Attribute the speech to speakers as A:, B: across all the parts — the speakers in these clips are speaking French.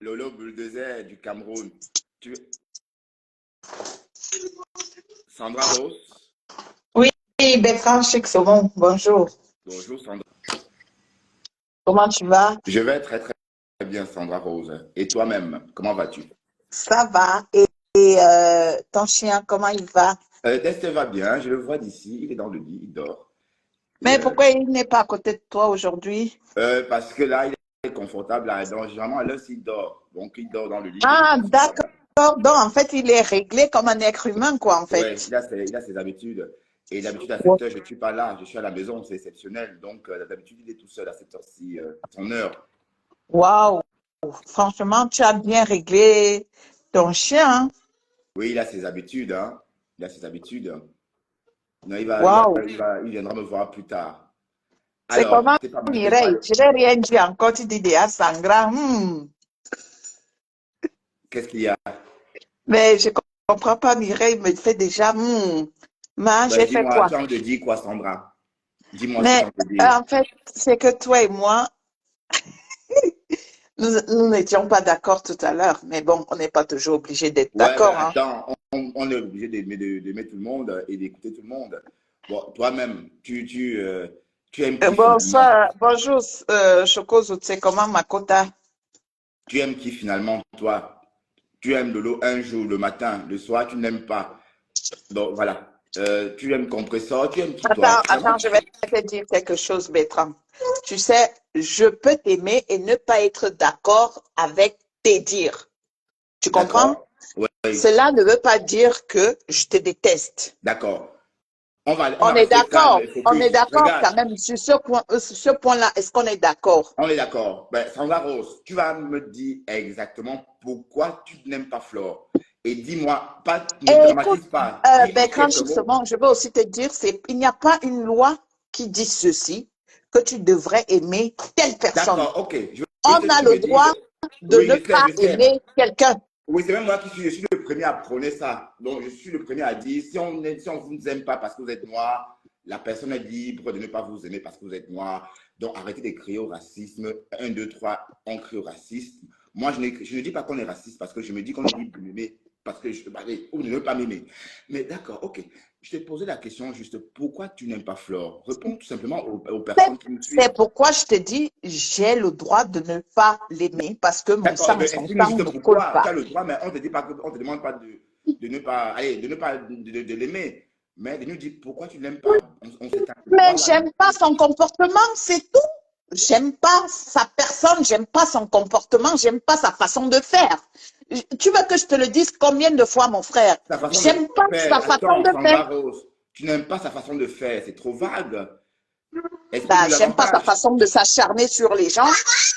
A: Lolo Bulldozer du Cameroun. Tu... Sandra Rose.
B: Oui, Bertrand Chic Saumon, bonjour.
A: Bonjour Sandra.
B: Comment tu vas?
A: Je vais très bien Sandra Rose. Et toi-même, comment vas-tu?
B: Ça va. Et ton chien, comment il va?
A: Test va bien, je le vois d'ici, il est dans le lit, il dort. Et,
B: Mais pourquoi il n'est pas à côté de toi aujourd'hui?
A: parce que là, il est confortable là, donc généralement à l'heure s'il dort. Donc il dort dans le lit, il est
B: Ah,
A: confortable.
B: d'accord. Donc, en fait, il est réglé comme un être humain, quoi, en
A: Ouais,
B: fait.
A: il a ses habitudes. Et d'habitude, à
B: Ouais.
A: cette heure, je ne suis pas là, je suis à la maison, c'est exceptionnel. Donc, d'habitude, il est tout seul à cette heure-ci, à son heure.
B: Waouh. Franchement, tu as bien réglé ton chien, hein?
A: Oui, il a ses habitudes, hein. Il a ses habitudes. Non,
B: Waouh.
A: il viendra me voir plus tard.
B: C'est
A: Alors,
B: comment,
A: je t'ai pas, je t'ai
B: Mireille?
A: parlé.
B: Je n'ai rien dit encore. Tu dis déjà Sangra.
A: Qu'est-ce qu'il y a?
B: Mais je comprends pas, Mireille me fait déjà. Mais
A: Ben,
B: j'ai fait
A: dis-moi,
B: quoi?
A: tu as envie de dire quoi, Sandra? Dis-moi ce que tu
B: Mais
A: as envie de dire.
B: en fait, c'est que toi et moi, nous n'étions pas d'accord tout à l'heure. Mais bon, on n'est pas toujours obligé d'être
A: Ouais, ben
B: d'accord, hein.
A: attends, on est obligé d'aimer tout le monde et d'écouter tout le monde. Bon, toi-même, tu aimes qui finalement?
B: Bonsoir, bonjour, Choco Zoutse, comment Makota?
A: Tu aimes qui finalement, toi? Tu aimes de l'eau un jour, le matin, le soir, tu n'aimes pas. Donc voilà. Tu aimes compresseur, tu aimes qui toi? Finalement,
B: Attends, je vais te dire quelque chose, Bertrand. Tu sais, je peux t'aimer et ne pas être d'accord avec tes dires. Tu comprends?
A: d'accord. Oui,
B: Cela ne veut pas dire que je te déteste.
A: d'accord. On va rester calme et
B: On est
A: focus.
B: d'accord
A: Regarde,
B: quand même sur ce point-là. Est-ce qu'on est d'accord?
A: on est d'accord. Ben, Sandra Rose, tu vas me dire exactement pourquoi tu n'aimes pas Flore. Et dis-moi, pas, ne
B: Écoute,
A: dramatise pas. Dis en
B: Bertrand,
A: quelques mots.
B: justement, je veux aussi te dire, il n'y a pas une loi qui dit ceci, que tu devrais aimer telle personne.
A: D'accord, ok. Je veux
B: On
A: que
B: a
A: tu
B: le
A: me dises.
B: droit de
A: Oui,
B: ne
A: je sais,
B: pas
A: je sais.
B: aimer quelqu'un.
A: Oui, c'est même moi je suis le premier à prôner ça. Donc, je suis le premier à dire, si on vous aime pas parce que vous êtes noir, la personne est libre de ne pas vous aimer parce que vous êtes noir. Donc, arrêtez de crier au racisme. Un, 2, 3, on crie au racisme. Moi, je ne dis pas qu'on est raciste parce que je me dis qu'on est libre de m'aimer parce que ou de ne pas m'aimer. Mais d'accord, ok. Je t'ai posé la question juste, pourquoi tu n'aimes pas Flore? Réponds tout simplement aux personnes qui me
B: C'est
A: suivent.
B: pourquoi je te dis, j'ai le droit de ne pas l'aimer parce que mon
A: D'accord, eh
B: sang,
A: bien,
B: son
A: exprime
B: sang
A: juste
B: ne coule
A: pourquoi. Tu
B: pas.
A: as le droit, mais on te dit pas on te demande pas de ne pas, allez, de ne pas de l'aimer, mais de nous dire pourquoi tu ne l'aimes pas. On s'étend le droit
B: Mais
A: là.
B: j'aime pas son comportement, c'est tout. J'aime pas sa personne, j'aime pas son comportement, j'aime pas sa façon de faire. Tu veux que je te le dise combien de fois, mon frère?
A: Sa façon de
B: J'aime pas sa
A: faire.
B: façon
A: Attends,
B: de faire.
A: Sandra Rose, tu n'aimes pas sa façon de faire, c'est trop vague.
B: Bah,
A: Explique-nous
B: j'aime pas sa
A: davantage.
B: façon de s'acharner sur les gens.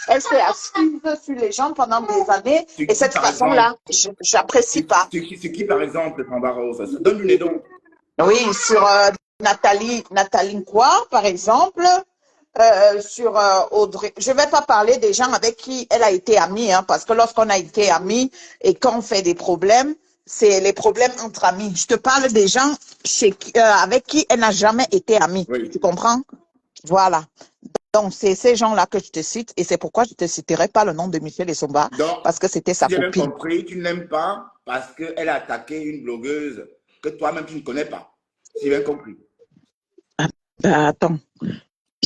B: Elle s'est assise sur les gens pendant des années
A: Sur
B: et
A: qui,
B: cette
A: par exemple,
B: façon-là, j'apprécie pas.
A: sur qui, par exemple, Sandra Rose? Donne-nous les noms.
B: Oui, sur Nathalie Quoi, par exemple, sur Audrey. Je vais pas parler des gens avec qui elle a été amie, hein, parce que lorsqu'on a été amis et qu'on fait des problèmes, c'est les problèmes entre amis. Je te parle des gens avec qui elle n'a jamais été amie.
A: Oui.
B: Tu comprends? Voilà. Donc, c'est ces gens-là que je te cite et c'est pourquoi je te citerai pas le nom de Michel Essomba
A: Donc,
B: parce que c'était
A: si
B: sa
A: j'ai bien
B: copine.
A: compris, tu ne l'aimes pas parce qu'elle a attaqué une blogueuse que toi-même tu ne connais pas. Si j'ai bien compris.
B: Ah, attends.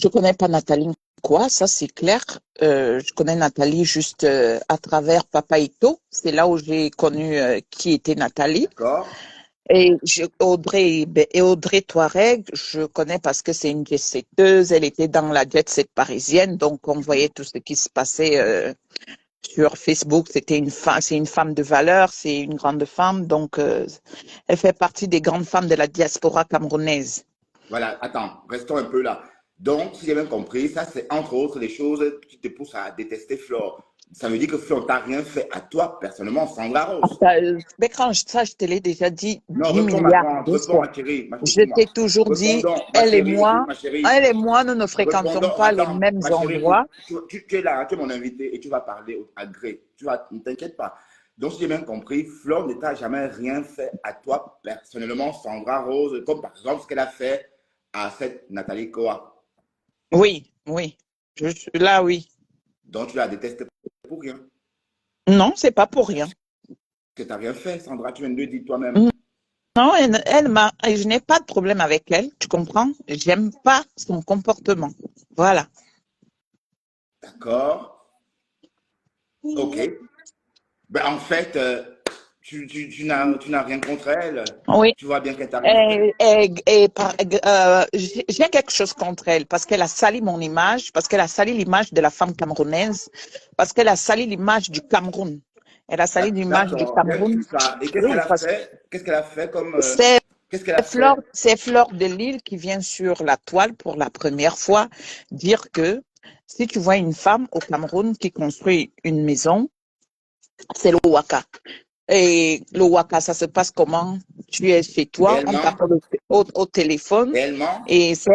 B: Je connais pas Nathalie quoi, ça c'est clair. Je connais Nathalie juste à travers Papa Ito. C'est là où j'ai connu qui était Nathalie.
A: D'accord?
B: Et Audrey Touareg, je connais parce que c'est une jet-setteuse. Elle était dans la jet-set parisienne, donc on voyait tout ce qui se passait sur Facebook. C'était une femme, c'est une femme de valeur, c'est une grande femme, donc elle fait partie des grandes femmes de la diaspora camerounaise.
A: Voilà, attends, restons un peu là. Donc, si j'ai bien compris, ça c'est entre autres les choses qui te poussent à détester Flore. Ça veut dire que Flore t'a rien fait à toi personnellement, Sandra Rose.
B: Bécran, ça, je te l'ai déjà dit
A: Non,
B: 10 milliards de
A: réponds
B: fois.
A: ma chérie,
B: Je t'ai
A: écoute-moi.
B: toujours dit,
A: Répondons, ma chérie, écoute ma chérie.
B: elle et moi, nous ne fréquentons
A: Répondons,
B: pas les
A: attends,
B: mêmes
A: ma chérie, écoute.
B: endroits.
A: Tu es là, tu es mon invité et tu vas parler à gré. Ne t'inquiète pas. Donc, si j'ai bien compris, Flore ne t'a jamais rien fait à toi personnellement, Sandra Rose, comme par exemple ce qu'elle a fait à cette Nathalie Koa.
B: Oui, oui. Là, oui.
A: Donc, tu la détestes pour rien.
B: Non, c'est pas pour rien.
A: Que tu n'as rien fait, Sandra, tu viens de le dire toi-même.
B: Non, je n'ai pas de problème avec elle, tu comprends? J'aime pas son comportement. Voilà.
A: D'accord. Ok. Ben, en fait, tu n'as rien contre elle.
B: Oui.
A: Tu vois bien qu'elle t'a rien fait.
B: J'ai quelque chose contre elle parce qu'elle a sali mon image, parce qu'elle a sali l'image de la femme camerounaise, parce qu'elle a sali l'image du Cameroun. Elle a sali l'image du
A: D'accord, bien
B: Cameroun.
A: sûr ça. Et qu'est-ce qu'elle
B: Oui,
A: a
B: parce que
A: fait? Qu'est-ce qu'elle a fait comme...
B: c'est
A: qu'est-ce qu'elle a fait?
B: C'est Fleur de Lille qui vient sur la toile pour la première fois dire que si tu vois une femme au Cameroun qui construit une maison, c'est le Waka. Et le Waka, ça se passe comment? Tu es chez
A: Et
B: toi,
A: elle
B: on
A: ment?
B: t'appelle au téléphone
A: Et elle ment?
B: et c'est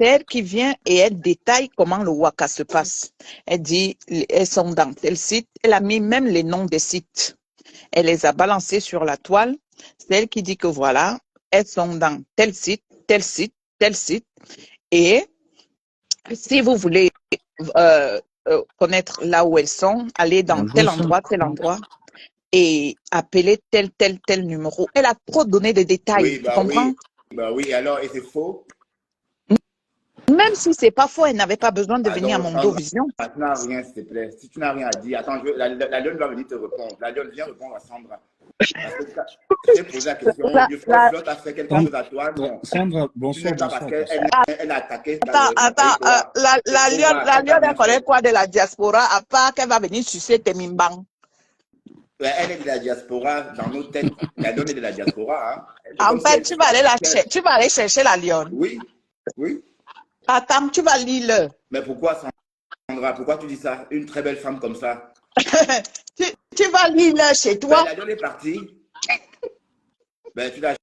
B: elle qui vient et elle détaille comment le Waka se passe. Elle dit, elles sont dans tel site. Elle a mis même les noms des sites. Elle les a balancés sur la toile. C'est elle qui dit que voilà, elles sont dans tel site, tel site, tel site. Et si vous voulez connaître là où elles sont, allez dans
C: Bonjour,
B: tel endroit et appeler tel numéro. Elle a trop donné de détails,
A: Oui,
B: tu comprends?
A: oui. Bah oui, alors, et c'est faux?
B: Même si c'est pas faux, elle n'avait pas besoin de venir à
A: Pardon,
B: Mondo
A: Sandra,
B: Vision.
A: tu n'as rien, s'il te plaît. Si tu n'as rien à dire, attends, la Lionne va venir te répondre. La Lionne, viens répondre à Sandra. Parce que je t'ai posé la question,
B: La,
A: est-ce que
B: la,
A: Flotte a fait quelque
C: Sandra,
A: chose à toi? Non.
C: Sandra,
A: Tu n'es
C: bonsoir,
A: pas parce
C: bonsoir,
A: qu'elle
C: bonsoir.
A: elle a attaqué
B: attends,
A: Paris, toi. C'est trop grave,
B: la
A: elle t'a
B: lionne,
A: rien
B: elle connaît
A: fait.
B: quoi de la diaspora, à part qu'elle va venir sucer tes mimbang.
A: Ouais, elle est de la diaspora, dans nos têtes. La Lionne est de la diaspora, hein. C'est
B: En
A: comme si
B: fait,
A: elle...
B: tu vas aller chercher la lionne.
A: Oui, oui.
B: Attends, tu vas lire.
A: Mais pourquoi, Sandra? Pourquoi tu dis ça? Une très belle femme comme ça.
B: Tu vas lire chez
A: Ben,
B: toi.
A: la Lionne est partie. Ben, tu l'as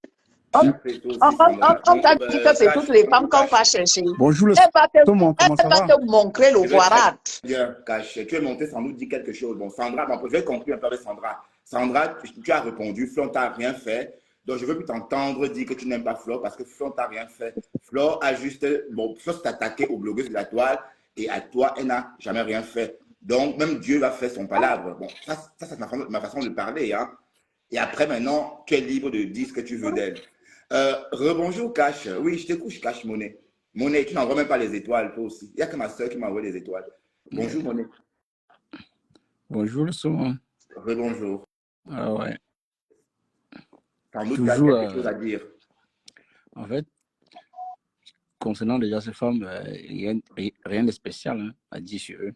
B: On,
A: chassée, toi aussi, Sandra.
B: on
A: Donc,
B: t'a dit que c'est toutes les femmes qu'on
A: cache.
B: va chercher.
C: Bonjour, le Saumon, comment
B: Elle
C: ça
B: va
C: va?
B: te montrer le
A: Je vais très
B: voirat.
A: bien, cache. Tu es monté sans nous dire quelque chose. Bon, Sandra, bon, je vais conclure un peu avec Sandra. Sandra, tu as répondu, Flo t'a rien fait. Donc, je veux plus t'entendre dire que tu n'aimes pas Flo parce que Flo t'a rien fait. Flo a juste, bon, Flo s'est attaqué aux blogueuses de la toile et à toi, elle n'a jamais rien fait. Donc, même Dieu va faire son palabre. Bon, ça c'est ma façon de parler, hein. Et après, maintenant, tu es libre de dire ce que tu veux d'elle. Rebonjour, Cash. Oui, je t'écoute, Cash Monet. Monet, tu n'envoies même pas les étoiles, toi aussi. Il n'y a que ma soeur qui m'envoie les étoiles. Bonjour, Monet.
C: Bonjour, le Saumon.
A: Rebonjour.
C: Ah ouais,
A: Sans doute, tu as
C: toujours,
A: quelque chose à dire.
C: en fait, concernant déjà ces femmes, rien de spécial hein, à dire sur eux.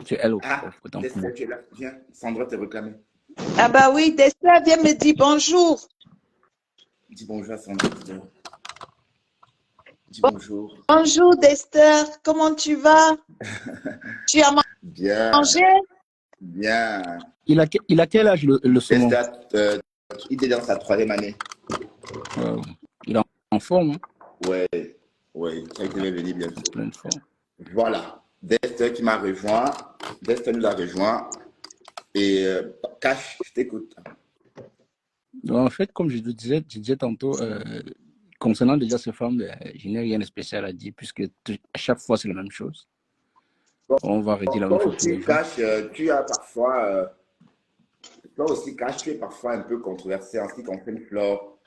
C: Sur elles,
A: Ah,
C: autant pour moi.
A: Destiny, tu es là. Viens, Sandra te réclamer.
B: Ah bah oui, Destiny vient me dire bonjour.
A: Dis bonjour à Sandra. Dis bonjour.
B: Bonjour Destiny, comment tu vas? Tu as
A: Bien,
B: mangé?
A: bien.
C: Il a quel âge, le Saumon?
A: Destiny, il est dans sa 3e année.
C: Il est en forme, hein?
A: Ouais, ouais, ça va venir bientôt.
C: Plein de forme.
A: Voilà. Destiny qui m'a rejoint. Destiny nous a rejoint. Et Cash, je t'écoute.
C: Donc, en fait, comme je disais tantôt, concernant déjà ces femmes, je n'ai rien de spécial à dire puisque à chaque fois, c'est la même chose. On va redire la même
A: Toi
C: chose tous les
A: aussi,
C: jours.
A: Cash, tu as parfois... toi aussi, Cash, tu es parfois un peu controversé en ce qui concerne Flore.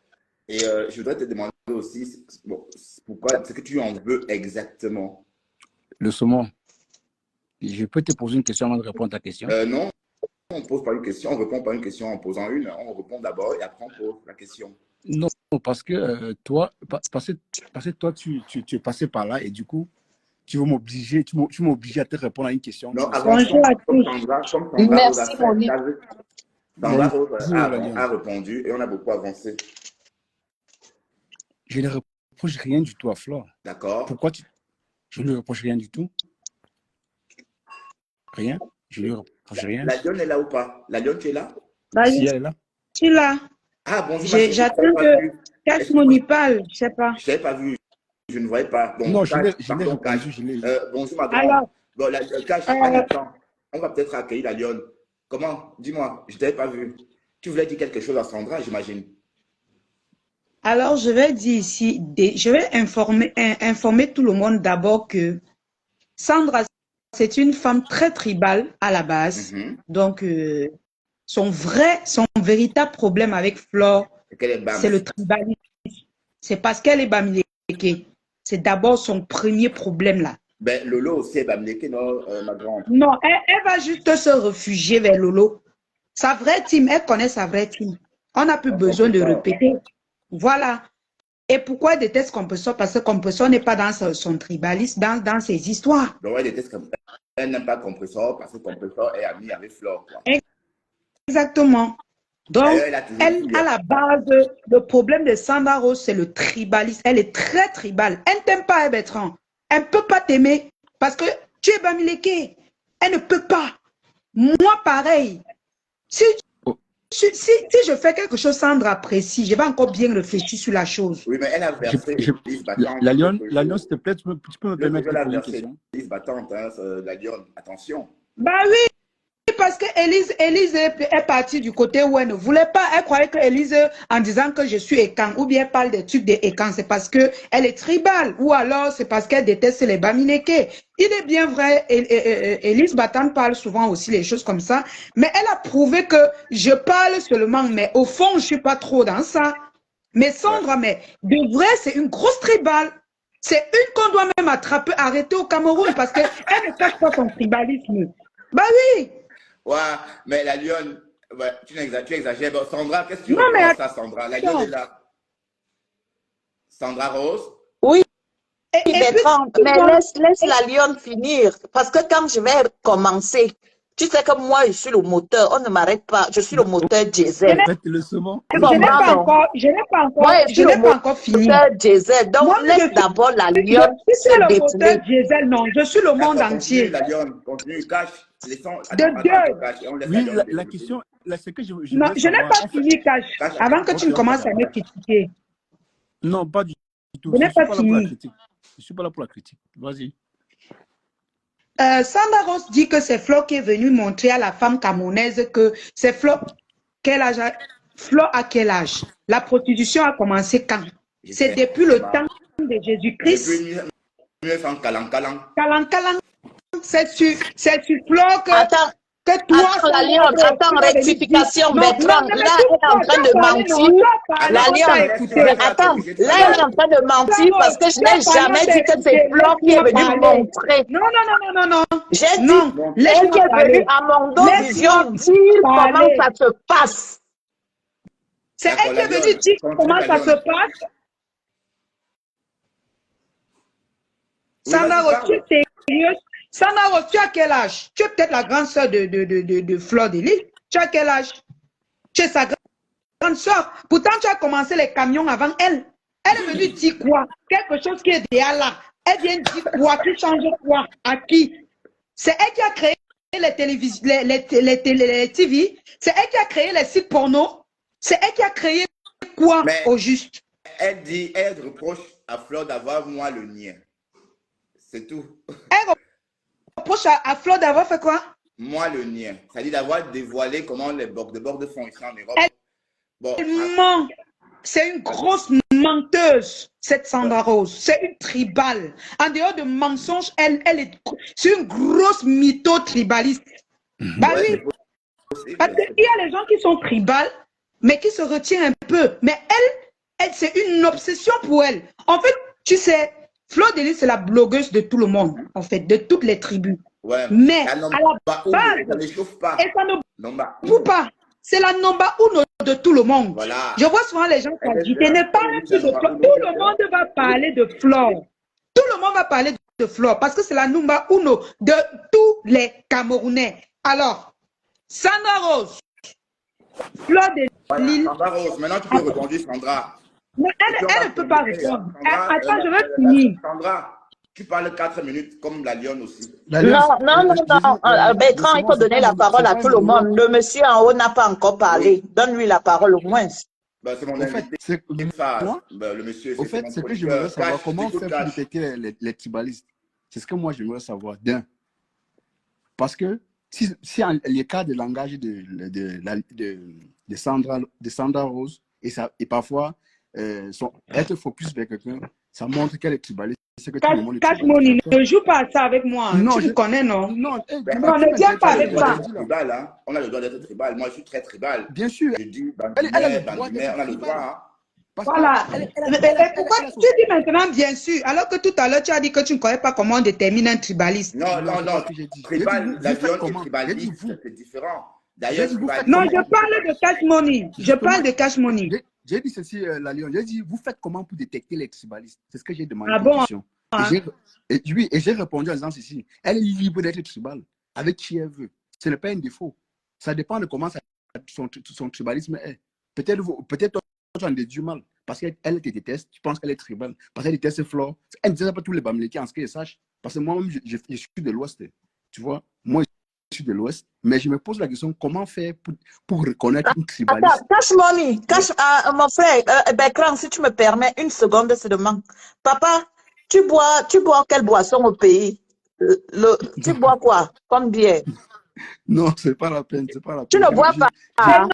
A: Et je voudrais te demander aussi, bon, pourquoi, ce que tu en veux exactement.
C: Le Saumon, je peux te poser une question avant de répondre à ta question?
A: Non, on ne pose pas une question, on ne répond pas à une question en posant une. On répond d'abord et après on pose la question.
C: Non, parce que toi, parce que toi, tu es passé par là et du coup, tu vas m'obliger, tu m'as obligé à te répondre à une question.
A: Non,
D: Bonjour
A: avançons
D: à
A: comme
D: tous.
A: Sandra Rose a
B: Merci
A: fait.
B: Monique.
A: Sandra Rose
C: Bonjour, la Lionne.
A: a répondu et on a beaucoup avancé.
C: Je ne reproche rien du tout à Flore.
A: D'accord.
C: Pourquoi je ne lui reproche rien du tout? Rien. Je ne lui reproche rien.
A: La Lionne est là ou pas? La Lionne, tu es là?
C: Si elle est là.
D: Je suis là.
A: Ah, bonjour, ma chérie, je
D: J'attends
A: t'avais pas
D: que
A: vu.
D: Cash
A: Excuse-moi,
D: Money parle, je sais pas.
A: je ne t'avais pas vu. Je ne voyais pas. Bon,
C: Non, je
A: Cash,
C: l'ai
A: pardon, Cash.
C: répondu. Je l'ai.
A: Bonjour, ma grande.
D: Alors,
A: Bon, Cash, un instant. On va peut-être accueillir la Lionne. Comment? Dis-moi, je ne t'avais pas vu. Tu voulais dire quelque chose à Sandra, j'imagine.
D: alors, je vais dire ici, je vais informer tout le monde d'abord que Sandra, c'est une femme très tribale à la base.
A: Mhm.
D: Donc, son véritable problème avec Flore,
A: Et qu'elle est Bams.
D: c'est le tribalisme. C'est parce qu'elle est Bamileke. C'est d'abord son premier problème là.
A: Ben, Lolo aussi est Bamileke, non, ma grande.
D: Non, elle va juste se réfugier vers Lolo. Sa vraie team, elle connaît sa vraie team. On n'a plus besoin de répéter. Voilà. Et pourquoi elle déteste Compressor? Parce que Compressor n'est pas dans son tribalisme, dans ses histoires.
A: Donc, elle déteste comme elle n'aime pas Compressor parce que Compressor est ami avec Flore, quoi.
D: Exactement. Donc,
A: D'ailleurs, elle a toujours
D: elle,
A: dit,
D: à la base, le problème de Sandra Rose, c'est le tribalisme. Elle est très tribale. Elle ne t'aime pas, hein, Bertrand. Elle ne peut pas t'aimer parce que tu es Bamileke. Elle ne peut pas. Moi, pareil. Si je fais quelque chose, Sandra apprécie, je vais encore bien réfléchir sur la chose.
A: oui, mais elle a versé Élise battante.
C: La Lyon, s'il te plaît, tu peux me permettre de poser une question?
A: Élise battante, hein, la Lyon, attention.
D: Bah oui. Parce que Élise est partie du côté où elle ne voulait pas. Elle croyait que Élise, en disant que je suis Ekan, ou bien elle parle des trucs des Ekan, c'est parce qu'elle est tribale. Ou alors c'est parce qu'elle déteste les Bamileke. Il est bien vrai, Élise Battan parle souvent aussi les choses comme ça. Mais elle a prouvé que je parle seulement, mais au fond, je ne suis pas trop dans ça. Mais Sandra, mais de vrai, c'est une grosse tribale. C'est une qu'on doit même attraper, arrêter au Cameroun parce qu'elle ne cache pas son tribalisme. Bah oui.
A: Ouais, mais la Lyon, ouais, tu exagères. Bon, Sandra, qu'est-ce que tu
D: Non,
A: réponds
D: mais
A: à ça, Sandra? La Lyon
D: attends.
A: est là. Sandra Rose?
B: Oui,
D: Et
B: Bertrand,
D: puis,
B: mais laisse la Lyon finir. Parce que quand je vais commencer, tu sais que moi, je suis le moteur. On ne m'arrête pas. Je suis le moteur diesel.
C: Faites le saumon.
B: Tu
D: je n'ai
B: comprends,
D: pas
B: non?
D: encore,
B: Moi, je suis le
D: encore fini.
B: moteur diesel. Donc,
D: Moi,
B: laisse d'abord la Lyon
D: je suis
B: se
D: le
B: défiler.
D: moteur diesel, non, je suis le monde
A: D'accord, continue,
D: entier.
A: la Lyon, continue, cache. Laissons,
D: De
A: attends,
D: Dieu.
A: cache. Et on laisse la
C: Oui,
A: Lyon
C: la
A: développer.
C: question, c'est que je
D: Non,
C: voulais
D: je n'ai
C: savoir.
D: pas
C: En fait,
D: fini, Cash,
A: Cache,
D: avant que tu
A: attends.
D: ne commences à me critiquer.
C: non, pas du tout.
D: Je
C: Je
D: n'ai
C: ne suis
D: pas
C: pas là pour la
D: fini.
C: critique. Je suis pas là pour la critique. Vas-y.
D: Sandra Ross dit que c'est Flo qui est venu montrer à la femme camerounaise que c'est Flo. Quel âge Flo à quel âge? La prostitution a commencé quand?
A: Je
D: C'est
A: sais.
D: depuis le temps de Jésus-Christ.
A: Depuis 1900, Kalang.
D: Kalang, c'est sur Flo
B: Attends,
D: que toi,
B: attends, la Lyon, attends, rectification,
D: non,
B: Bertrand.
D: ne me
B: Là,
D: coupe
B: elle est en
D: pas,
B: train
D: tu
B: de
D: as parlé, non,
B: mentir.
D: tu as parlé,
B: La
D: on t'a
B: Lyon,
D: écouté.
B: mais attends, là, elle est en train de mentir parce que je n'ai jamais dit que c'est Flo qui est venu montrer.
D: Non, non, non, non, non, non.
B: J'ai dit,
D: Non,
B: elle qui
D: laisse-moi
B: est venue
D: parler.
B: à Mondo Vision
D: Laisse-moi
B: dire comment
D: parler.
B: ça se passe.
D: C'est elle qui est venue dire comment ça se passe. Sandra Ross, tu es sérieuse? Sandra Ross, tu as quel âge? Tu es peut-être la grande sœur de Fleur de Lys. Tu as quel âge? Tu es sa grande sœur. Pourtant, tu as commencé les camions avant elle. Elle est venue dire quoi? Quelque chose qui est déjà là. Elle vient dire quoi? Tu changes quoi? À qui? C'est elle qui a créé les télévisions, les TV. C'est elle qui a créé les sites porno. C'est elle qui a créé quoi au juste?
A: Elle reproche à Flore d'avoir moi le nien. C'est tout.
D: Elle reproche à Flore d'avoir fait quoi?
A: Moi le nien. C'est-à-dire d'avoir dévoilé comment les bords font ici en Europe.
D: Elle ment. C'est une grosse menteuse, cette Sandra Rose. C'est une tribale. En dehors de mensonges, c'est une grosse mytho tribaliste. Bah oui. Parce qu'il y a les gens qui sont tribales, mais qui se retiennent un peu. Mais elle c'est une obsession pour elle. En fait, tu sais, Fleur de Lys, c'est la blogueuse de tout le monde, en fait, de toutes les tribus.
A: Ouais,
D: mais à la base,
A: ça ne chauffe pas.
D: Et ça ne bouge pas. C'est la number uno de tout le monde.
A: Voilà.
D: Je vois souvent les gens s'agiter. Ne parlez plus de Flore. Tout le monde va parler de Flore. Tout le monde va parler de Flore parce que c'est la number uno de tous les Camerounais. Alors, Sandra Rose, Fleur de Lys.
A: Sandra Rose, maintenant tu peux répondre, Sandra.
D: Mais elle ne peut pas répondre. Attends, je vais finir.
A: Sandra, tu parles 4 minutes comme la Lyon aussi.
B: Non, Bertrand, il faut donner la parole à tout le monde. Le monsieur en haut n'a pas encore parlé. Donne-lui la parole au moins.
A: C'est mon invité. Le monsieur.
C: Au fait, ce que je voudrais savoir, comment faire pour détecter les tribalistes? C'est ce que moi, j'aimerais savoir. Parce que si les cas de langage de Sandra Rose, et parfois, être focus vers quelqu'un, ça montre qu'elle est tribaliste. c'est que tout le monde est
D: Cash
C: tribaliste.
D: Money, ne joue pas à ça avec moi. Hein.
C: Non,
D: Tu me connais, non?
C: non,
A: Ben,
D: Non, ne viens pas
A: on a le
D: avec
A: droit
D: ça.
A: d'être tribal, hein. On a le droit d'être tribal. Moi, je suis très tribal.
C: bien sûr.
A: Je dis,
C: Elle a le droit
A: Bandimé, on a
C: d'être
A: le droit,
C: tribal.
A: hein.
C: Parce que
D: Voilà. Et pourquoi
C: elle a son...
D: tu dis maintenant bien sûr, alors que tout à l'heure tu as dit que tu ne connais pas comment on détermine un tribaliste?
A: Non,
C: Non,
A: non,
C: c'est pas
A: non.
C: ce que j'ai dit. J'ai dit,
A: Tribal,
C: vous
A: la
C: faites
A: viande et
C: comment? J'ai dit
A: tribaliste,
C: vous.
A: c'est différent.
C: J'ai
A: D'ailleurs,
C: dit vous faites
A: tribaliste.
D: Non,
C: comment?
D: je parle de Cash Money. Je
C: Justement,
D: parle de Cash Money.
C: j'ai dit ceci, la Lyon. J'ai dit, vous faites comment pour détecter les tribalistes? C'est ce que j'ai demandé
D: Ah
C: comme
D: bon?
C: question. Et
D: Hein?
C: j'ai répondu en disant ceci. Elle est libre d'être tribal avec qui elle veut. Ce n'est pas un défaut. Ça dépend de comment son tribalisme est. Peut-être toi, tu en déduis mal. Parce qu'elle te déteste, tu penses qu'elle est tribale. Parce qu'elle déteste Flore. Elle ne déteste pas tous les Bamileke en ce qu'elle sache. Parce que moi-même, je suis de l'Ouest. Tu vois? Moi, je suis de l'Ouest. Mais je me pose la question, comment faire pour reconnaître une tribaliste?
B: Attends, Cash Money, mon frère, Bekran, si tu me permets une seconde seulement. Papa, tu bois quelle boisson au pays? Tu bois quoi comme bière?
C: Non, c'est pas la peine, c'est pas la
B: Tu
C: peine.
B: ne bois pas. Hein?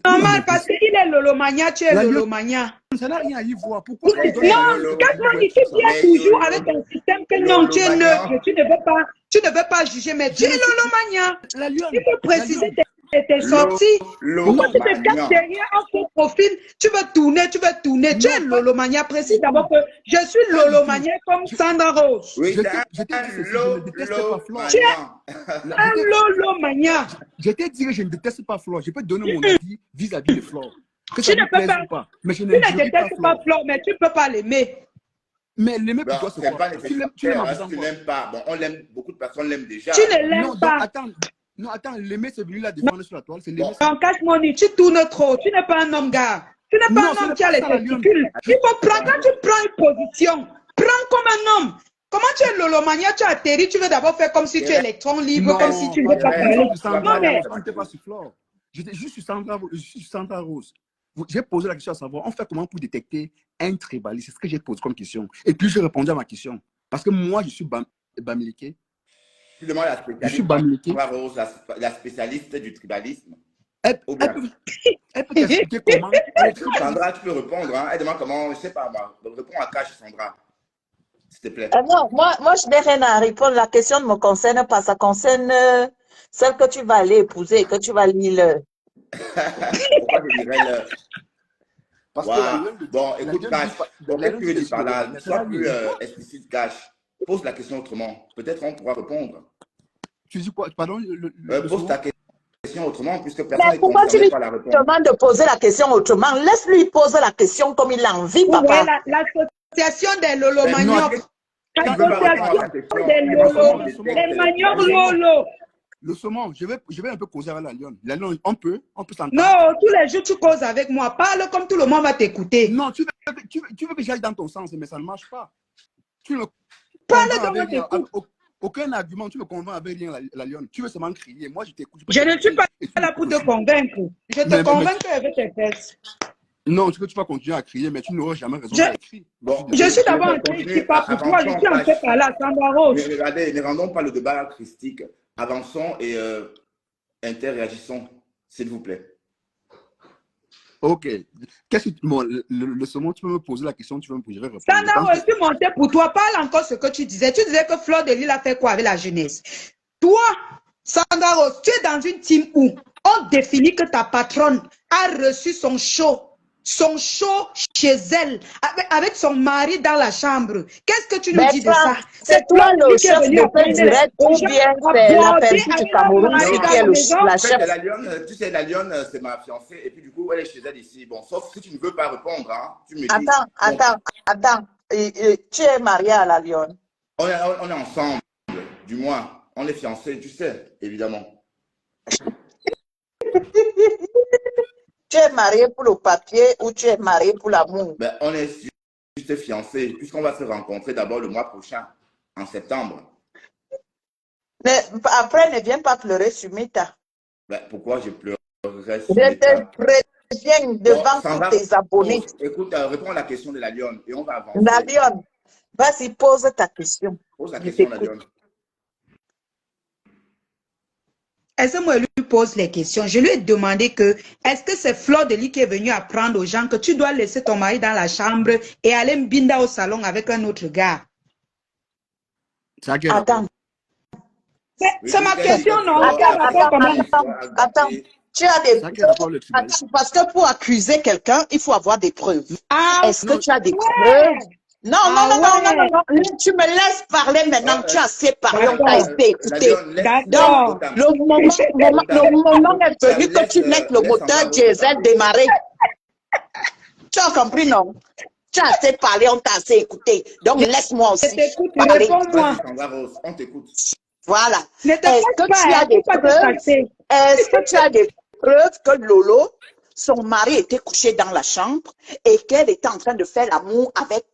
D: Normal, parce qu'il est Lolomania, tu es
C: La Lyon,
D: Lolomania.
C: ça n'a rien à y voir. Pourquoi tu me donnes
D: Non,
C: la
A: Lolo.
D: Cash Money, tu
C: ça?
D: viens
A: Mais
D: toujours
A: Lolo,
D: avec un système que non, tu es
A: Lolo
D: neutre,
A: Magnan.
D: tu ne veux pas juger, mais tu
C: Je
D: es
C: ne suis
D: Lolomania.
C: la Lyon,
D: Il faut
C: la
D: préciser
C: Lyon.
D: tes sorties. Pourquoi
C: Non,
D: tu te caches derrière un faux profil? Tu veux tourner. Tu es
C: non, pas
D: Lolomania. Précise
C: du
D: d'abord
C: tout.
D: que je suis
C: Pas du tout.
D: Lolomania comme Sandra Rose.
A: Oui,
C: Je
A: c'est
C: t'ai
A: un
C: dit ceci, je ne déteste pas Flore.
D: Tu es
A: Magnan.
D: un Lolomania.
C: Je t'ai dit que je ne déteste pas Flore. Je peux donner mon avis vis-à-vis de Flore. Que
D: Tu
C: ça
D: ne
C: vous
D: peux
C: plaise
D: pas.
C: ou pas. Mais je
D: Tu
C: ne
D: ne
C: jurie pas
D: détestes pas
C: Flore.
D: Flore, mais tu ne peux pas l'aimer.
C: Mais l'aimer pour
A: Bon,
C: toi, c'est
A: c'est
C: quoi?
A: pas
C: Tu l'aimes
A: nécessaire,
C: en
A: hein,
C: faisant
A: si tu
C: quoi?
A: l'aimes pas. Bon, on l'aime, beaucoup de personnes l'aiment déjà.
D: Tu ne l'aimes
C: Non, donc
D: pas.
C: attends, l'aimer, c'est venu la défendre sur la toile. C'est l'aimer
A: Bon,
C: ça.
D: En Cash Money, tu tournes trop. Tu n'es pas un homme gars. Tu n'es pas
C: Non,
D: un
C: ce
D: homme
C: n'est
D: qui a
C: pas
D: les
C: ça, la Lyon.
D: testicules. Il faut prendre, quand tu prends une position, prends comme un homme. Comment tu es Lolomania, tu atterris, tu veux d'abord faire comme si tu es électron libre, comme si
C: Non,
D: tu ne
C: pas
D: veux
C: du
D: pas
C: tout.
A: Thérèse,
D: parler.
C: Je suis
A: tu vas
C: Sandra
D: Non,
A: parler
D: mais
C: Rose.
A: après
C: On
A: ma
C: n'était pas
A: chérie.
C: sur Flore. J'étais juste sur Sandra Rose. J'ai posé la question à savoir, on fait comment pour détecter un tribaliste? C'est ce que j'ai posé comme question. Et puis, j'ai répondu à ma question. Parce que moi, je suis Bamileke.
A: Tu demandes à la
C: Je suis
A: spécialiste,
C: Bamileke.
A: Sandra Rose, la spécialiste du tribalisme.
C: Elle,
A: Ou
C: elle
A: bien,
C: elle peut t'expliquer comment elle est tribaliste.
A: Sandra, tu peux répondre. Hein. Elle demande comment, je sais pas moi. Donc, réponds à Cash, Sandra, s'il te plaît.
B: Non, moi, je n'ai rien à répondre. La question ne me concerne pas. Ça concerne celle que tu vas aller épouser et que tu vas lire.
A: Pourquoi je dirais le.
C: Parce que
A: Waouh. Bon, écoute, Cash,
C: la
A: qu'est-ce que
C: Lyon
A: tu veux
C: dit
A: dire par là?
C: de
A: Sois plus
C: quoi?
A: explicite, Cash. Pose la question autrement. Peut-être on pourra répondre.
C: Tu dis quoi? Pardon,
A: Pose ta question autrement, puisque personne
B: Mais
A: n'est
B: pourquoi tu
A: concerné
B: lui
A: par la réponse.
B: demandes de poser la question autrement? Laisse-lui poser la question comme il a envie,
D: vous
B: papa.
D: voyez l'association des
A: Non,
D: Lolomaniacs.
A: tu ne veux pas répondre à
D: L'association
A: ta question.
D: des
A: Tu vois comment on
D: Lolo.
A: détecte
D: Les
A: les
D: Maniors
A: tribalistes.
D: Lolo.
C: le saumon, je vais un peu causer avec la Lyon. La Lyon, on peut s'entendre.
D: Non, tous les jours tu causes avec moi. Parle comme tout le monde va t'écouter.
C: Non, tu veux que j'aille dans ton sens, mais ça ne marche pas. Tu me
D: Parle
C: convaincs
D: comme
C: avec
D: on t'écoute.
C: aucun argument, tu me convaincs avec rien, la Lyon. Tu veux seulement crier. Moi, je t'écoute.
D: Je ne suis pas là pour te convaincre. Je te convainc avec tes fesses.
C: Non, tu vas continuer à crier, mais tu n'auras jamais raison d'être écrit.
A: Bon,
D: Je suis d'abord en train de pas pour toi. Je suis en train de parler à Sandra Rose.
A: Mais regardez, ne rendons pas le débat christique. Avançons et interréagissons, s'il vous plaît.
C: Ok. Bon, le saumon, tu peux me poser la question, tu veux me poser, je vais répondre.
D: Sandra Rose, tu montais pour toi. Parle encore ce que tu disais. Tu disais que Fleur de Lille a fait quoi avec la jeunesse? Toi, Sandra Rose, tu es dans une team où on définit que ta patronne a reçu son show chez elle, avec son mari dans la chambre. Qu'est-ce que tu nous dis de ça?
B: C'est toi le chef de paix direct ou bien c'est la personne du Cameroun ici qui est la chef?
A: La Lionne, tu sais, la Lionne, c'est ma fiancée, et puis du coup, elle est chez elle ici. Bon, sauf si tu ne veux pas répondre, hein, tu me dis.
B: Attends. Tu es marié à la Lionne?
A: On est ensemble, du moins. On est fiancés, tu sais, évidemment.
B: Tu es marié pour le papier ou tu es marié pour l'amour?
A: Ben, on est juste fiancés, puisqu'on va se rencontrer d'abord le mois prochain, en septembre.
B: Mais après, ne viens pas pleurer sur Mita.
A: Ben, pourquoi je pleurerais sur
B: Je te préviens devant tous tes abonnés.
A: Écoute, réponds à la question de la Lionne et on va avancer.
B: La Lionne, vas-y, pose ta question.
A: Pose la question de la Lionne.
D: Est-ce que moi, je lui pose les questions? Je lui ai demandé que, est-ce que c'est Fleur de Lille qui est venue apprendre aux gens que tu dois laisser ton mari dans la chambre et aller mbinda au salon avec un autre gars?
C: Ça a quel
B: Attends,
C: rapport?
D: C'est ma question, non?
B: attends. Tu as des
C: Ça a quel rapport le
B: Attends,
C: tribalisme?
B: parce que pour accuser quelqu'un, il faut avoir des preuves.
D: Ah,
B: Est-ce que
C: Non,
B: tu as des
D: ouais.
B: preuves? Non,
D: Ah
B: non, non, non, non,
D: ouais.
B: non, non. Tu me laisses parler maintenant. Tu as assez parlé, on t'a
D: D'accord.
B: été écouté.
A: La Lyon,
B: Donc,
D: D'accord.
B: le moment est venu que tu mettes le moteur diesel démarrer. Tu as compris, non? Tu as assez parlé, on t'a assez écouté. Donc, laisse-moi
D: Je
B: aussi
D: t'écoute,
B: parler.
D: réponds-moi.
A: Vas-y, Sandra Rose, on t'écoute.
B: Voilà.
D: Ne te
B: Est-ce
D: cache
B: que
D: pas,
B: tu as
D: hein,
B: des
D: faut pas te
B: preuves?
D: cacher.
B: Est-ce que tu as des preuves que Lolo, son mari était couché dans la chambre et qu'elle était en train de faire l'amour avec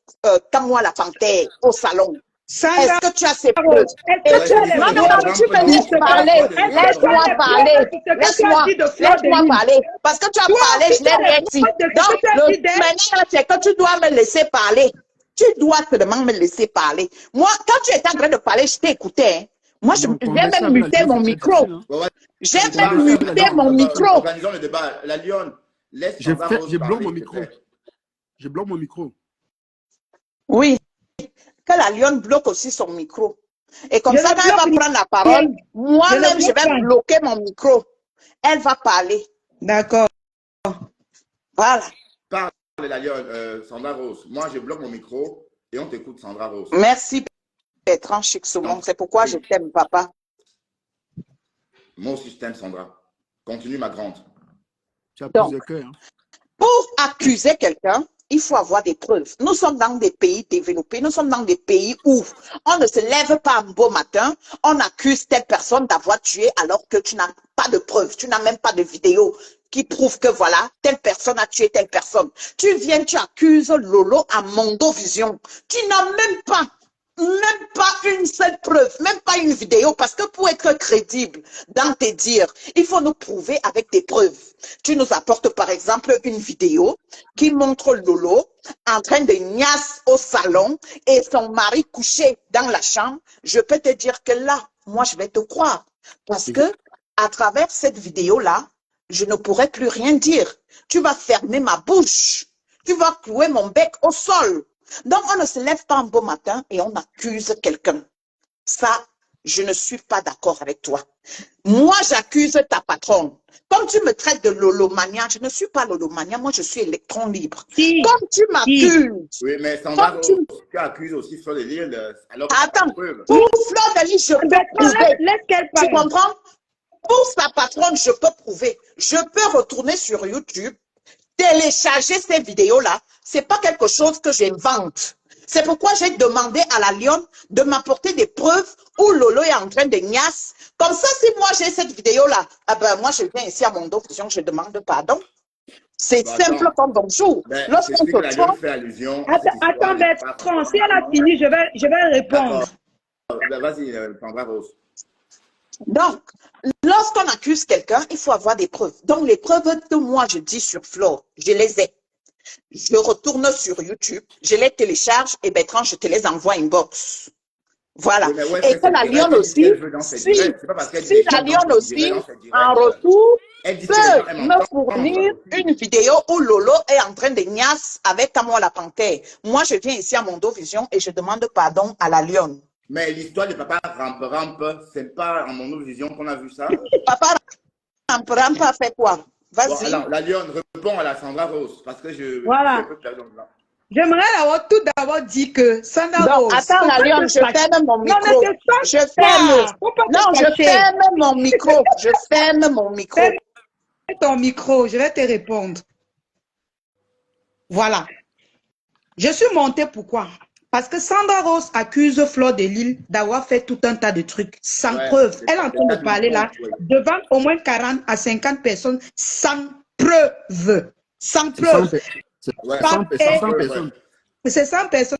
B: Kamwa la panthère au salon?
D: Sandra
B: Est-ce que tu as ces preuves?
D: Rose, est-ce
B: Et
D: que tu as les
B: non, non,
D: preuves?
B: non, tu me laisses parler.
D: Est-ce que tu as
B: Laisse-moi
D: les
B: parler.
D: preuves de ce que tu as dit de Fleur de
B: Laisse-moi
D: Lune?
B: parler. Parce que tu as
D: Toi
B: parlé,
D: aussi,
B: je n'ai
D: tu as
B: rien
D: les
B: dit.
D: preuves de ce que
B: Donc,
D: tu as dit d'elle?
B: maintenant, c'est que tu dois me laisser parler. Tu dois seulement me laisser parler. Moi, quand tu étais en train de parler, je t'ai écouté. Hein. Moi, j'ai
C: donc
B: même
C: converser avec la
B: muté
C: Lyon,
B: mon
C: c'est très
B: micro.
C: difficile. Hein.
A: Bon, vas-y,
B: J'ai
A: on
B: même
C: Converser avec la
B: muté
C: Lyon.
B: mon micro.
A: organisons le débat. La Lyon, laisse Sandra Rose
C: Je bloque
A: parler,
C: mon
A: s'il te
C: micro.
A: plaît.
C: Je bloque mon micro.
B: Oui, que la lionne bloque aussi son micro. Et comme
D: Je
B: ça,
D: ne
B: quand elle va
D: bloque
B: prendre la
D: rien.
B: parole,
D: Je
B: moi-même,
D: ne
B: je
D: bloque
B: vais
D: pas.
B: bloquer mon micro. Elle va parler.
D: D'accord.
B: Voilà.
A: Parle, la Lyon, Sandra Rose. Moi, je bloque mon micro et on t'écoute, Sandra Rose.
B: Merci, Bertrand Chixomon. C'est pourquoi je t'aime, papa.
A: Moi aussi, je t'aime, Sandra. Continue, ma grande.
C: Tu as
B: Donc,
C: plusieurs cœurs. Hein.
B: pour accuser quelqu'un, il faut avoir des preuves. Nous sommes dans des pays développés, nous sommes dans des pays où on ne se lève pas un beau matin, on accuse telle personne d'avoir tué alors que tu n'as pas de preuves, tu n'as même pas de vidéo qui prouve que voilà, telle personne a tué telle personne. Tu viens, tu accuses Lolo à Mondovision. Tu n'as même pas une seule preuve, même pas une vidéo, parce que pour être crédible dans tes dires, il faut nous prouver avec des preuves. Tu nous apportes par exemple une vidéo qui montre Lolo en train de niasse au salon et son mari couché dans la chambre. Je peux te dire que là, moi je vais te croire, parce que à travers cette vidéo-là, je ne pourrai plus rien dire. Tu vas fermer ma bouche, tu vas clouer mon bec au sol. Donc, on ne se lève pas un beau matin et on accuse quelqu'un. Ça, je ne suis pas d'accord avec toi. Moi, j'accuse ta patronne. Comme tu me traites de lolomania, je ne suis pas lolomania, moi, je suis électron libre.
D: Si.
B: Comme tu m'accuses.
A: Oui, mais Sandra
B: Comme
A: Rose, tu accuses aussi Fleur de Lille alors que tu n'as pas
B: Attends,
A: de preuves.
B: pour Fleur de Lys, je peux
D: Bertrand,
B: prouver.
D: laisse qu'elle
B: Tu
D: parle.
B: comprends? Pour sa patronne, je peux prouver. Je peux retourner sur YouTube, télécharger ces vidéos-là. C'est pas quelque chose que j'invente. C'est pourquoi j'ai demandé à la Lionne de m'apporter des preuves où Lolo est en train de niasse. Comme ça, si moi j'ai cette vidéo-là, ah ben moi je viens ici à Mondovision, je demande pardon. C'est
A: Bah,
B: simple
A: attends.
B: comme bonjour.
A: Ben,
B: Lorsqu'on
A: c'est ce que
B: se
A: la Lyon
B: trompe,
A: fait allusion à cette
D: Attends,
A: histoire.
D: attends, Bertrand, si elle a fini, je vais répondre.
A: Ben, vas-y, Sandra Rose.
B: donc, lorsqu'on accuse quelqu'un, il faut avoir des preuves. Donc, les preuves que moi je dis sur Flore, je les ai. Je retourne sur YouTube, je les télécharge et Bertrand, je te les envoie inbox. Voilà.
A: Oui, mais ouais,
B: Et
A: c'est
B: que la
A: direct,
B: Lionne
A: elle dit ce
B: aussi,
A: qu'elle veut dans ses
B: si
A: directs. C'est pas parce qu'elle
B: la
A: dit des
B: Lionne
A: choses
B: aussi,
A: dans ses directs.
B: en retour,
A: Elle dit ce que les gens
B: peut
A: aiment
B: me
A: entendre.
B: fournir une vidéo où Lolo est en train de niasse avec Kamwa la panthère. Moi, je viens ici à Mondovision et je demande pardon à la Lionne.
A: Mais l'histoire de Papa Rampe, c'est pas en Mondovision qu'on a vu ça.
B: Papa Rampe a fait quoi?
A: Bon,
B: Vas-y.
A: alors, la Lionne répond à la Sandra Rose parce que je
D: Voilà.
A: suis un peu perdu là.
D: J'aimerais tout d'abord dire que Sandra
B: Donc,
D: Rose.
B: attends,
D: faut
B: la
D: pas
B: Lionne,
D: te
B: je
D: fâcher.
B: ferme mon
D: Non,
B: micro.
D: ne te fâche
B: Je
D: pas.
B: ferme.
D: Faut pas te
B: Non, je
D: fâcher.
B: ferme mon micro. Je ferme mon micro.
D: Ferme ton micro, je vais te répondre. Voilà. Je suis montée pourquoi? Parce que Sandra Rose accuse Fleur de Lille d'avoir fait tout un tas de trucs sans
A: Ouais,
D: preuve.
A: c'est
D: Elle est en train
A: ça
D: de parler là
A: ouais.
D: devant au moins 40 à 50 personnes sans preuve. Sans
C: C'est 100
D: preuve.
A: Ouais,
C: 100
A: ouais.
C: personnes.
D: C'est 100 personnes.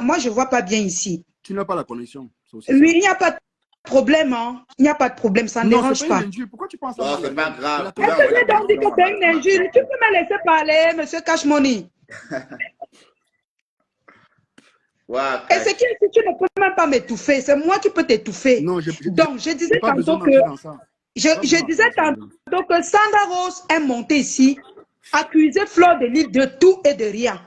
D: Moi, je ne vois pas bien ici.
C: Tu n'as pas la connexion. C'est aussi
D: Oui,
C: ça.
D: il n'y a pas de problème. Hein. Il n'y a pas de problème, ça ne
C: Non,
D: dérange
C: c'est pas
D: pas.
C: une injure. Pourquoi tu penses ça?
A: Non, c'est pas grave.
D: Est-ce que j'ai donc dit que c'est une injure? Tu peux me laisser parler, monsieur Cashmoni.
A: Ouais,
D: Et ce qui est, si tu ne peux même pas m'étouffer, c'est moi qui peux t'étouffer.
C: Non,
D: Donc, je disais
C: pas besoin
D: tantôt que
C: d'entrer dans ça.
D: je disais tantôt que Sandra Rose est montée ici, accuser Fleur de Lille de tout et de rien.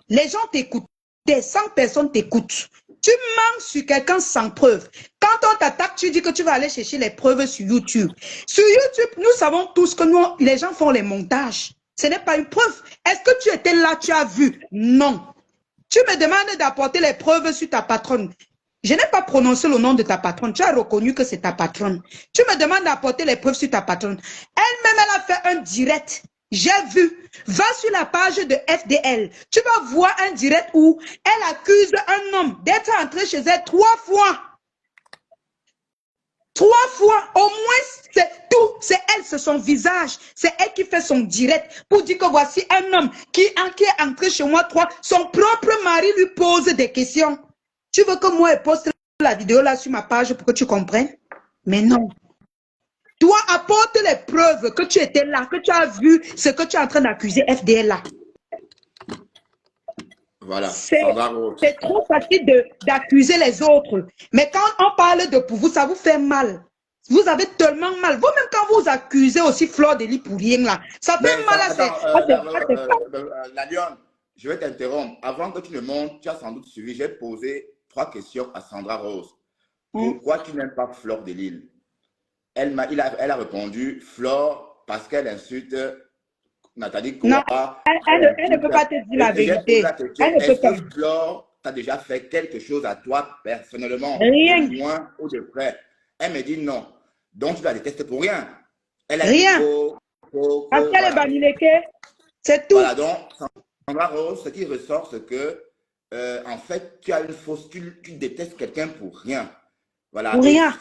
D: Les gens t'écoutent, 100 personnes t'écoutent. Tu mens sur quelqu'un sans preuve. Quand on t'attaque, tu dis que tu vas aller chercher les preuves sur YouTube. Sur YouTube, nous savons tous que nous, les gens font les montages. Ce n'est pas une preuve. Est-ce que tu étais là, tu as vu? Non. Tu me demandes d'apporter les preuves sur ta patronne. Je n'ai pas prononcé le nom de ta patronne. Tu as reconnu que c'est ta patronne. Tu me demandes d'apporter les preuves sur ta patronne. Elle-même, elle a fait un direct. J'ai vu. Va sur la page de FDL. Tu vas voir un direct où elle accuse un homme d'être entré chez elle 3 fois. 3 fois. Au moins, c'est tout. C'est elle, c'est son visage. C'est elle qui fait son direct pour dire que voici un homme qui est entré chez moi 3. Son propre mari lui pose des questions. Tu veux que moi, je poste la vidéo là sur ma page pour que tu comprennes? Mais non. Toi, apporte les preuves que tu étais là, que tu as vu ce que tu es en train d'accuser FDL là.
A: Voilà.
D: C'est trop facile d'accuser les autres. Mais quand on parle de pour vous, ça vous fait mal. Vous avez tellement mal. Vous-même, quand vous accusez aussi Fleur Délis pour rien là, ça fait mal à
A: la Lionne, je vais t'interrompre. Avant que tu ne montes, tu as sans doute suivi, j'ai posé 3 questions à Sandra Rose. Pourquoi tu n'aimes pas Fleur Délis? Elle a répondu, Flore, parce qu'elle insulte Nathalie Koua.
D: Non, elle ne peut pas te dire la vérité.
A: Est-ce que Flore t'a déjà fait quelque chose à toi personnellement?
D: Rien.
A: De loin ou de près? Elle me dit non. Donc tu la détestes pour rien. Elle a
D: rien. Parce qu'elle est bamileke. C'est tout.
A: Voilà, donc, Sandra Rose, ce qui ressort, c'est que, en fait, tu as une fausse, tu détestes quelqu'un pour rien. Voilà.
D: Pour rien.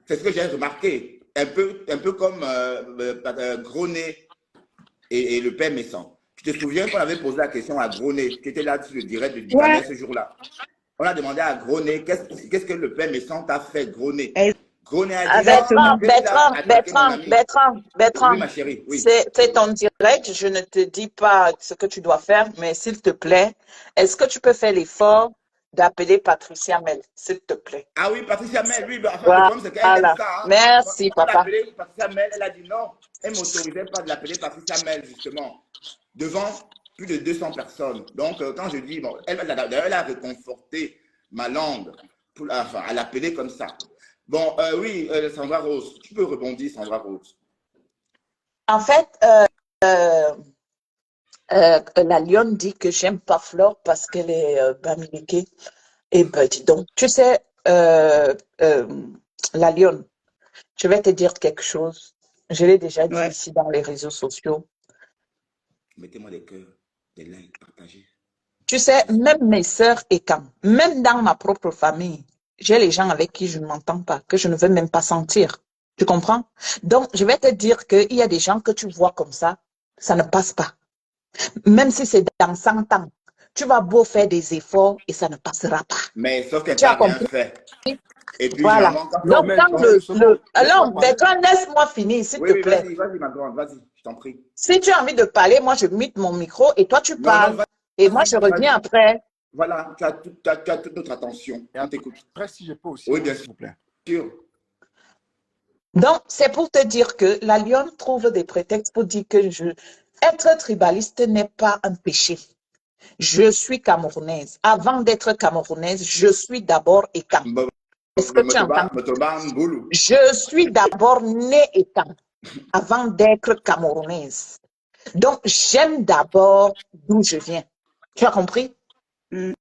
A: C'est ce que j'ai remarqué. Un peu comme Gronet et le père Messan. Tu te souviens qu'on avait posé la question à Gronet, qui était là sur le direct de Divanet ce jour-là. On a demandé à Gronet, qu'est-ce que le père Messan t'a fait, Gronet? Gronet a dit,
B: Bertrand,
A: oui, ma chérie, oui.
B: C'est ton direct, je ne te dis pas ce que tu dois faire, mais s'il te plaît, est-ce que tu peux faire l'effort d'appeler Patricia Mel, s'il te plaît?
A: Ah oui, Patricia Mel, oui, bah,
B: voilà.
A: le problème c'est qu'elle aime ça. Hein.
B: Merci,
A: quand
B: papa.
A: appelé Patricia Mel, elle a dit non, elle ne m'autorisait pas de l'appeler Patricia Mel, justement, devant plus de 200 personnes. Donc, quand je dis, bon, elle a réconforté ma langue à l'appeler comme ça. Bon, oui, Sandra Rose, tu peux rebondir, Sandra Rose.
B: En fait, la Lionne dit que j'aime pas Flore parce qu'elle est bamileke. Et ben, dis donc, tu sais, la Lionne, je vais te dire quelque chose. Je l'ai déjà dit ici dans les réseaux sociaux.
A: Mettez-moi des cœurs, des likes, partagez.
B: Tu sais, même mes sœurs et quand, même dans ma propre famille, j'ai les gens avec qui je ne m'entends pas, que je ne veux même pas sentir. Tu comprends? Donc, je vais te dire qu'il y a des gens que tu vois comme ça ne passe pas. Même si c'est dans 100 ans, tu vas beau faire des efforts et ça ne passera pas.
A: Mais sauf qu'elle t'a bien fait. Et puis,
B: voilà. Donc, alors, Bertrand, laisse-moi finir, s'il te plaît.
A: Vas-y, ma grande, vas-y, je t'en prie.
B: Si tu as envie de parler, moi, je mute mon micro et toi, tu parles. Et moi, je reviens après.
A: Voilà, tu as toute notre attention. On t'écoute.
C: Après, si je peux aussi,
A: oui, bien
C: s'il vous plaît.
A: sûr.
B: Donc, c'est pour te dire que la Lionne trouve des prétextes pour dire que être tribaliste n'est pas un péché. Je suis camerounaise. Avant d'être camerounaise, je suis d'abord écan. Est-ce que tu entends? Je suis d'abord née écan avant d'être camerounaise. Donc, j'aime d'abord d'où je viens. Tu as compris?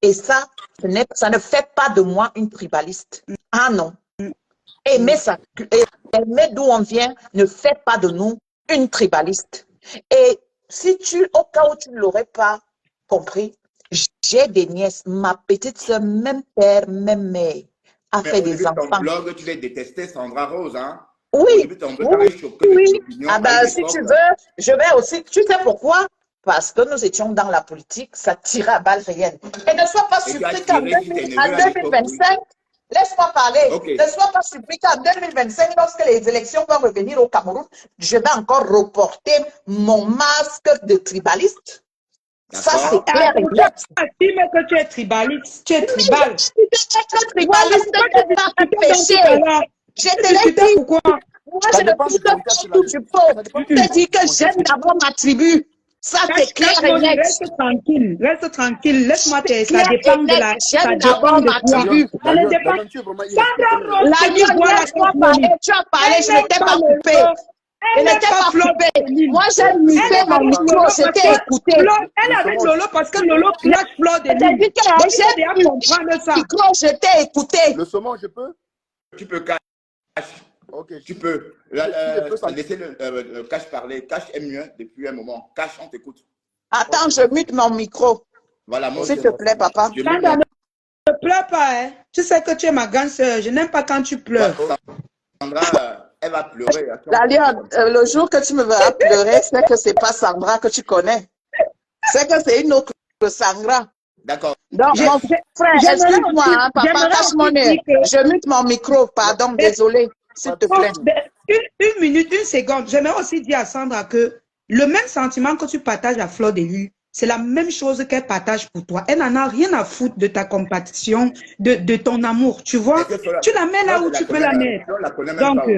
B: Et ça ne fait pas de moi une tribaliste. Ah non. Aimer d'où on vient ne fait pas de nous une tribaliste. Et si au cas où tu ne l'aurais pas compris, j'ai des nièces, ma petite soeur, même père, même mère, a fait des enfants.
A: Ton blog, tu l'as détesté, Sandra Rose, hein?
B: Oui. Ah ben, si tu veux, je vais aussi. Tu sais pourquoi? Parce que nous étions dans la politique, ça tirait à balles réelles. Et ne sois pas surpris qu'en 2025, laisse-moi parler, ne sois pas surpris qu'en 2025, lorsque les élections vont revenir au Cameroun, je vais encore reporter mon masque de tribaliste. Ça, c'est clair et net.
D: Dis que tu es tribaliste, tu es tribal.
B: Être tribaliste n'est pas un péché. Je te l'ai dit. Pourquoi? Moi, je ne peux pas tout du pot. Je te dis que j'aime d'abord ma tribu. Ça, c'est clair et
D: Cache-moi,
B: net.
D: reste tranquille, laisse-moi te, ça
B: Clair
D: dépend
B: et
D: de la,
B: net.
D: ça
B: J'aime
D: dépend
B: d'abord
D: de
B: ma
D: toi.
B: tribu.
D: Ça ne dépend.
C: La tu es vraiment
D: Sandra
C: irrespectueux.
D: Rose,
B: La
D: tu dis, voilà,
B: tu as parlé,
D: elle
B: je
D: n'aime
B: n'étais
D: pas
B: pas coupée.
D: Lolo.
B: Je
D: Elle n'aime
B: n'étais
D: pas
B: pas
D: Flo
B: coupée.
D: Deline.
B: Moi, j'ai
D: Elle
B: muté
D: est
B: mon
D: avec
B: micro,
D: Lolo parce
B: j'étais
D: que
B: écoutée.
D: Flo, elle est avec
C: Justement,
D: Lolo parce que Lolo clash Flo
B: Je t'ai
D: Deline.
B: dit que
D: Donc il faut
B: j'ai
D: déjà
B: muté
D: comprendre
B: mon
D: ça.
B: micro, j'étais écoutée.
C: le saumon, je peux?
A: Tu peux cash.
C: Ok.
A: Tu peux. Laissez le cash parler. Cash est mieux depuis un moment. Cash, on t'écoute.
B: Attends, je mute mon micro.
A: Voilà, moi
C: Ok,
A: aussi.
B: S'il te plaît, papa.
A: Je mute
D: Sandra,
A: mon...
D: ne pleure pas, hein. Tu sais que tu es ma grande sœur. Je n'aime pas quand tu pleures.
A: Sandra, elle va pleurer.
B: La Lionne, le jour que tu me verras pleurer, c'est que c'est pas Sandra que tu connais. C'est que c'est une autre Sandra.
A: D'accord.
B: Donc,
D: J'ai-
B: mon
D: j'ai-
B: frère,
D: J'aimerais
B: excuse-moi,
D: aussi,
B: hein, papa,
D: j'aimerais
B: cache mon
D: aussi
B: nez.
D: dire que
B: Je mute mon micro, pardon, désolé, s'il te plaît.
D: Une minute, une seconde. J'aimerais aussi dire à Sandra que le même sentiment que tu partages à Fleur de Lys, c'est la même chose qu'elle partage pour toi. Elle n'en a rien à foutre de ta compassion, de ton amour, tu vois. Tu la mets là où tu peux la mettre.
A: On la connaît même
D: Donc,
A: pas.